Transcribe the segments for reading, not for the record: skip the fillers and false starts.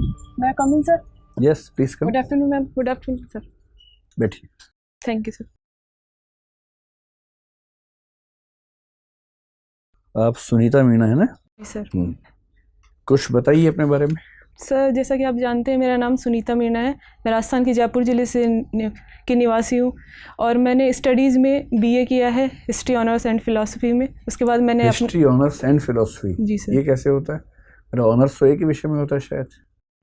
May I come in, sir? Yes please come. Good afternoon, ma'am. Good afternoon, sir. बैठिए। Thank you, sir. आप सुनीता मीणा है ना? जी sir. कुछ बताइए अपने बारे में। सर, जैसा कि आप जानते हैं, मेरा नाम सुनीता मीणा है। मैं राजस्थान के जयपुर ज़िले से की निवासी हूँ और मैंने स्टडीज़ में बीए किया है, हिस्ट्री ऑनर्स एंड फिलॉसफी में। उसके बाद मैंने हिस्ट्री ऑनर्स एंड फिलॉसफी? जी सर। ये कैसे होता है? मेरा ऑनर्स तो एक ही विषय में होता है शायद।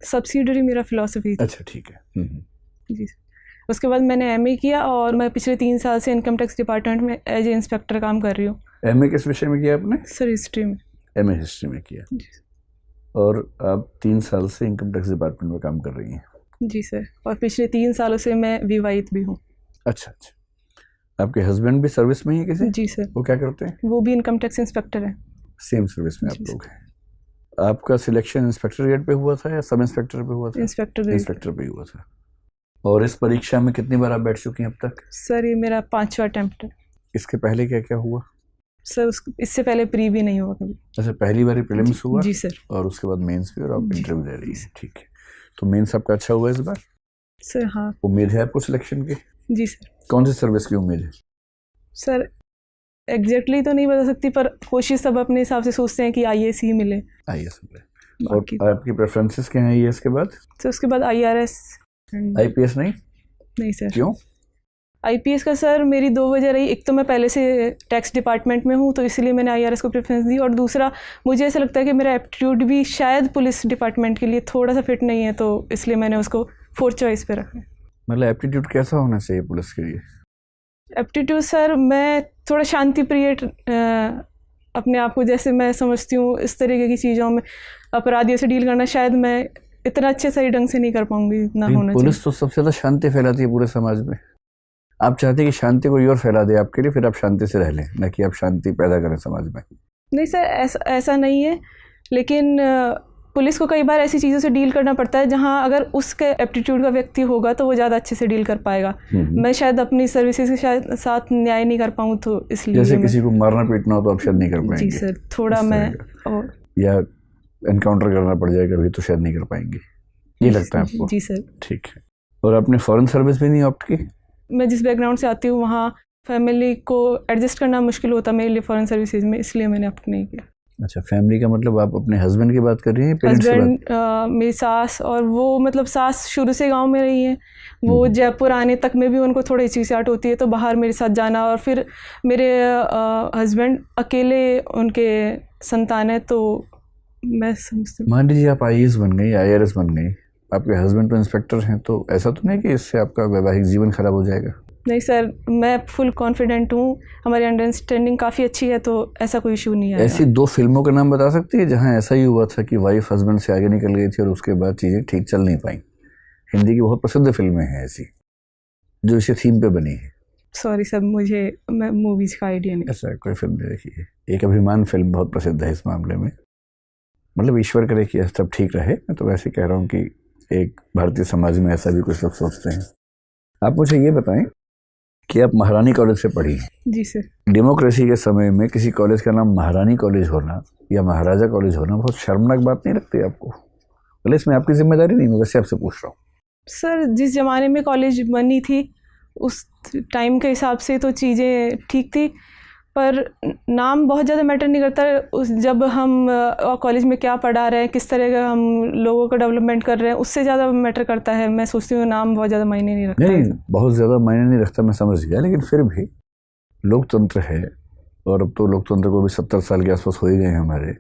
सब्सिडरी मेरा फिलॉसफी। अच्छा ठीक है। जी सर। उसके बाद मैंने एमए किया और मैं पिछले 3 साल से इनकम टैक्स डिपार्टमेंट में एज ए इंस्पेक्टर काम कर रही हूँ। एमए किस विषय में किया आपने? सर हिस्ट्री में। एमए हिस्ट्री में किया। जी और आप 3 साल से इनकम टैक्स डिपार्टमेंट में काम कर रही हैं? जी सर। और पिछले 3 सालों से मैं विवाहित भी हूँ। अच्छा अच्छा। आपके हस्बैंड भी सर्विस में ही है किसी? जी सर। वो क्या करते हैं? वो भी इनकम टैक्स इंस्पेक्टर है। सेम सर्विस में आप जी लोग हैं। आपका सिलेक्शन इंस्पेक्टर ग्रेड पे हुआ था या सब इंस्पेक्टर पे हुआ था? इंस्पेक्टर। इंस्पेक्टर पे हुआ था। और इस परीक्षा में कितनी बार आप बैठ चुकी हैं अब तक? सर ये मेरा 5वां अटेम्प्ट है। इसके पहले क्या क्या हुआ? सर इससे पहले प्री भी नहीं हुआ कभी। अच्छा, पहली बार प्रीलिम्स हुआ? जी सर। और उसके बाद मेंस भी, और आप जी। इंटरव्यू दे रही हैं। ठीक है। तो मेंस आपका अच्छा हुआ इस बार? सर हाँ। उम्मीद है आपको सिलेक्शन की? जी सर। कौन सी सर्विस की उम्मीद है? सर एग्जैक्टली तो नहीं बता सकती, पर कोशिश सब अपने हिसाब से सोचते हैं कि आईएएस ही मिले। आईएएस मिले। और आपकी प्रेफरेंसेस क्या हैं आईएएस के बाद? सर उसके बाद आईआरएस। आईपीएस नहीं? नहीं सर। क्यों? आईपीएस का सर मेरी 2 वजह रही। एक तो मैं पहले से टैक्स डिपार्टमेंट में हूँ तो इसलिए मैंने आईआरएस को प्रेफरेंस दी, और दूसरा मुझे ऐसा लगता है कि मेरा एप्टीट्यूड भी शायद पुलिस डिपार्टमेंट के लिए थोड़ा सा फिट नहीं है, तो इसलिए मैंने उसको 4th चॉइस पे रखा है। मतलब एप्टीट्यूड कैसा होना चाहिए पुलिस के लिए? एप्टीट्यूड सर, मैं थोड़ा शांति प्रिय अपने आप को, जैसे मैं समझती हूँ इस तरीके की चीज़ों में अपराधियों से डील करना शायद मैं इतना अच्छे सही ढंग से नहीं कर पाऊंगी। इतना होना पुलिस तो सबसे ज़्यादा शांति फैलाती है पूरे समाज में। आप चाहते हैं कि शांति कोई और फैला दे आपके लिए, फिर आप शांति से रह लें, न कि आप शांति पैदा करें समाज में। नहीं सर, ऐसा नहीं है, लेकिन पुलिस को कई बार ऐसी चीज़ों से डील करना पड़ता है जहां अगर उसके एप्टीट्यूड का व्यक्ति होगा तो वो ज़्यादा अच्छे से डील कर पाएगा। मैं शायद अपनी सर्विसेज के साथ न्याय नहीं कर पाऊँ, तो इसलिए जैसे किसी को मारना पीटना हो तो आप शायद नहीं कर पाएंगे। जी सर, थोड़ा मैं या एनकाउंटर करना पड़ जाएगा कभी तो शायद नहीं कर पाएंगे, ये लगता है आपको? जी सर। ठीक है। और आपने फॉरेन सर्विस भी नहीं ऑप्ट की? मैं जिस बैकग्राउंड से आती हूँ वहाँ फैमिली को एडजस्ट करना मुश्किल होता मेरे लिए फॉरेन सर्विसेज में, इसलिए मैंने ऑप्ट नहीं किया। अच्छा, फैमिली का मतलब आप अपने हस्बैंड की बात कर रही हैं? हस्बैंड, मेरी सास, और वो मतलब सास शुरू से गांव में रही हैं। वो जयपुर आने तक में भी उनको थोड़ी हिचकिचाहट होती है, तो बाहर मेरे साथ जाना, और फिर मेरे हस्बैंड अकेले उनके संतान है, तो मैं समझती हूँ। मान लीजिए आप आईएएस बन गई, आईआरएस बन गई, आपके हस्बैंड तो इंस्पेक्टर हैं, तो ऐसा तो नहीं कि इससे आपका वैवाहिक जीवन खराब हो जाएगा? नहीं सर, मैं फुल कॉन्फिडेंट हूँ, हमारी अंडरस्टैंडिंग काफ़ी अच्छी है, तो ऐसा कोई इशू नहीं है। ऐसी 2 फिल्मों का नाम बता सकती है जहाँ ऐसा ही हुआ था कि वाइफ हस्बैंड से आगे निकल गई थी और उसके बाद चीज़ें ठीक चल नहीं पाई? हिंदी की बहुत प्रसिद्ध फिल्में हैं ऐसी जो इसी थीम पे बनी है। सॉरी सर, मैं मूवीज़ का आइडिया नहीं। ऐसा कोई फिल्म नहीं देखी है? एक अभिमान फिल्म बहुत प्रसिद्ध है इस मामले में। मतलब ईश्वर करे कि सब ठीक रहे, मैं तो वैसे कह रहा हूँ कि एक भारतीय समाज में ऐसा भी कुछ लोग सोचते हैं। आप मुझे ये बताएं कि आप महारानी कॉलेज से पढ़ी हैं। जी सर। डेमोक्रेसी के समय में किसी कॉलेज का नाम महारानी कॉलेज होना या महाराजा कॉलेज होना बहुत शर्मनाक बात नहीं लगती आपको? भले इसमें आपकी जिम्मेदारी नहीं, मैं वैसे आपसे पूछ रहा हूँ। सर जिस ज़माने में कॉलेज बनी थी उस टाइम के हिसाब से तो चीज़ें ठीक थी, पर नाम बहुत ज़्यादा मैटर नहीं करता। जब हम कॉलेज में क्या पढ़ा रहे हैं, किस तरह का हम लोगों का डेवलपमेंट कर रहे हैं, उससे ज़्यादा मैटर करता है। मैं सोचती हूँ नाम बहुत ज़्यादा मायने नहीं रखता। नहीं, बहुत ज़्यादा मायने नहीं रखता, मैं समझ गया, लेकिन फिर भी लोकतंत्र है, और अब तो लोकतंत्र को भी 70 साल के आसपास हो ही गए हैं हमारे।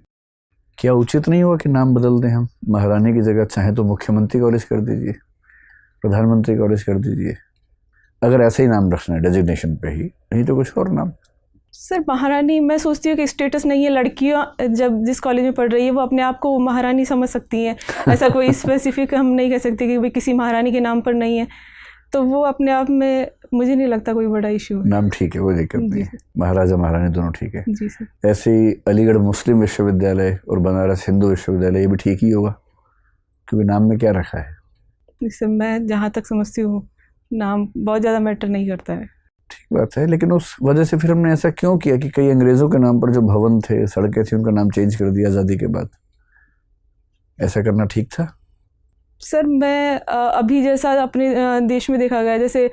क्या उचित नहीं हुआ कि नाम बदल दें हम? महारानी की जगह चाहे तो मुख्यमंत्री कॉलेज कर दीजिए, प्रधानमंत्री कॉलेज कर दीजिए, अगर ऐसे ही नाम रखना है डेजिग्नेशन पे ही, नहीं तो कुछ और नाम। सर महारानी, मैं सोचती हूँ कि स्टेटस नहीं है। लड़कियाँ जब जिस कॉलेज में पढ़ रही है वो अपने आप को महारानी समझ सकती हैं। ऐसा कोई स्पेसिफिक हम नहीं कह सकते कि भाई किसी महारानी के नाम पर नहीं है, तो वो अपने आप में मुझे नहीं लगता कोई बड़ा इशू है। नाम ठीक है, कोई दिक्कत नहीं है, महाराजा महारानी दोनों ठीक है। जी सर। ऐसे ही अलीगढ़ मुस्लिम विश्वविद्यालय और बनारस हिंदू विश्वविद्यालय, ये भी ठीक ही होगा, क्योंकि नाम में क्या रखा है? इससे मैं जहाँ तक समझती हूँ नाम बहुत ज़्यादा मैटर नहीं करता है। ठीक बात है, लेकिन उस वजह से फिर हमने ऐसा क्यों किया कि कई अंग्रेज़ों के नाम पर जो भवन थे, सड़कें थी, उनका नाम चेंज कर दिया आज़ादी के बाद? ऐसा करना ठीक था? सर मैं अभी जैसा अपने देश में देखा गया, जैसे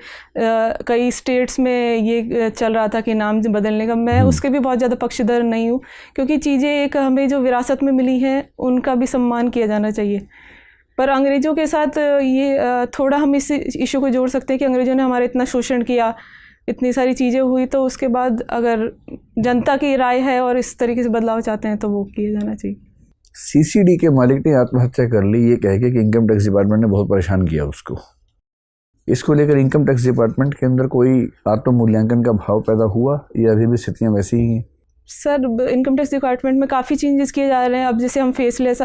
कई स्टेट्स में ये चल रहा था कि नाम बदलने का, मैं उसके भी बहुत ज़्यादा पक्षधर नहीं हूँ, क्योंकि चीज़ें एक हमें जो विरासत में मिली हैं उनका भी सम्मान किया जाना चाहिए। पर अंग्रेज़ों के साथ ये थोड़ा हम इस इशू को जोड़ सकते हैं कि अंग्रेज़ों ने हमारा इतना शोषण किया, इतनी सारी चीज़ें हुई, तो उसके बाद अगर जनता की राय है और इस तरीके से बदलाव चाहते हैं तो वो किया जाना चाहिए। सीसीडी के मालिक ने आत्महत्या कर ली ये कह के कि इनकम टैक्स डिपार्टमेंट ने बहुत परेशान किया उसको। इसको लेकर इनकम टैक्स डिपार्टमेंट के अंदर कोई आत्म मूल्यांकन का भाव पैदा हुआ या अभी भी स्थितियाँ वैसी ही हैं? सर इनकम टैक्स डिपार्टमेंट में काफ़ी चेंजेस किए जा रहे हैं। अब जैसे हम फेसलेस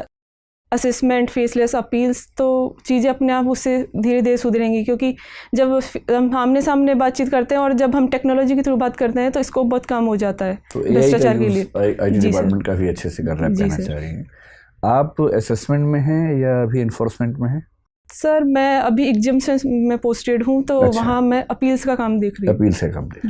असेसमेंट, फेसलेस अपील्स, तो चीज़ें अपने आप उससे धीरे धीरे सुधरेंगी, क्योंकि जब हम आमने सामने बातचीत करते हैं और जब हम टेक्नोलॉजी के थ्रू बात करते हैं तो स्कोप बहुत कम हो जाता है तो भ्रष्टाचार के लिए। आईटी डिपार्टमेंट काफ़ी अच्छे से कर रहा है, कहना चाह रही हैं। आप असेसमेंट में हैं या अभी इन्फोर्समेंट में हैं? सर मैं अभी एग्जाम्शन में पोस्टेड हूँ, तो अच्छा। वहाँ मैं अपील्स का काम देख रही हूँ। अपील्स का काम देख